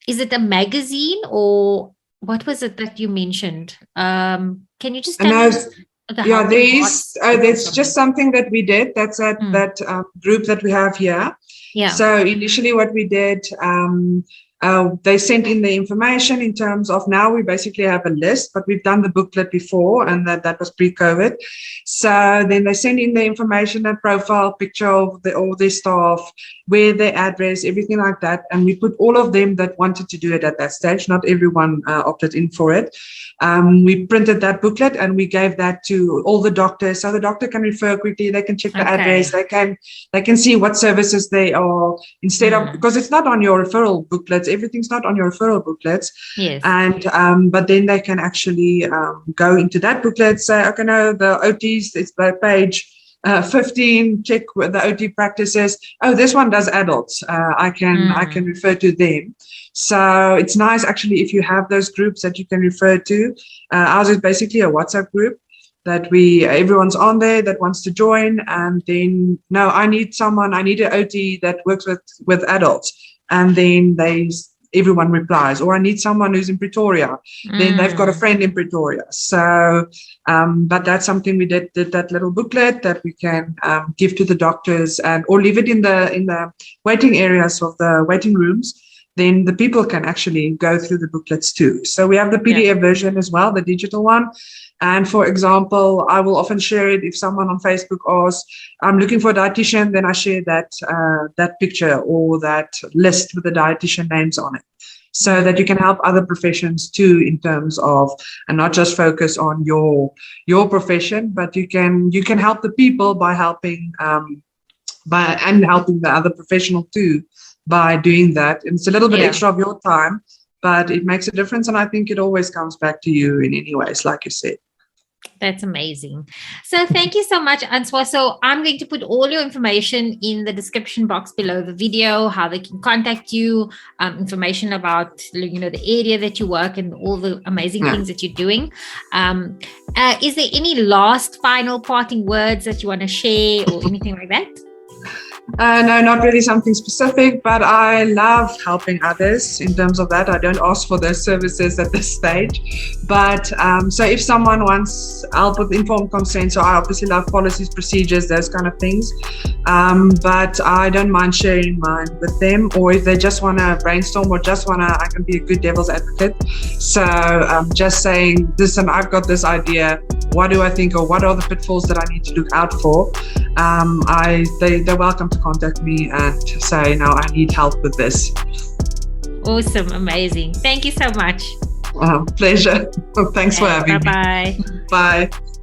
is it a magazine or what was it that you mentioned? Can you just tell us? That's just something that we did. That's that group that we have here. So initially what we did, they sent in the information in terms of, now we basically have a list, but we've done the booklet before, and that was pre-COVID. So then they send in the information, a profile picture of all their staff, where their address, everything like that. And we put all of them that wanted to do it at that stage. Not everyone opted in for it. We printed that booklet and we gave that to all the doctors, so the doctor can refer quickly. They can check the address. They can see what services they are, instead of, because it's not on your referral booklets. Everything's not on your referral booklets. And but then they can actually go into that booklet, say, okay, no, the OTs, it's by page 15, check with the OT practices. Oh, this one does adults. I can refer to them. So it's nice actually if you have those groups that you can refer to. Ours is basically a WhatsApp group that everyone's on there that wants to join. And then, no, I need an OT that works with adults. And then everyone replies, or I need someone who's in Pretoria. Then they've got a friend in Pretoria. So, but that's something we did that little booklet that we can give to the doctors, or leave it in the waiting areas of the waiting rooms. Then the people can actually go through the booklets too. So we have the PDF version as well, the digital one. And for example, I will often share it if someone on Facebook asks, I'm looking for a dietitian, then I share that picture or that list with the dietitian names on it, so that you can help other professions too, in terms of, and not just focus on your profession, but you can help the people by helping helping the other professional too by doing that. And it's a little bit extra of your time, but it makes a difference. And I think it always comes back to you in any ways, like you said. That's amazing. So thank you so much, Ancois. So I'm going to put all your information in the description box below the video, how they can contact you, information about, the area that you work and all the amazing things that you're doing. Is there any last final parting words that you want to share or anything like that? No, not really something specific, but I love helping others in terms of that. I don't ask for those services at this stage. But so if someone wants help with informed consent, so I obviously love policies, procedures, those kind of things. But I don't mind sharing mine with them, or if they just want to brainstorm or I can be a good devil's advocate. So just saying, listen, I've got this idea. What do I think, or what are the pitfalls that I need to look out for? They're welcome to contact me and say, no, I need help with this. Awesome. Amazing. Thank you so much. Pleasure. Thanks for having me. Bye-bye. Bye.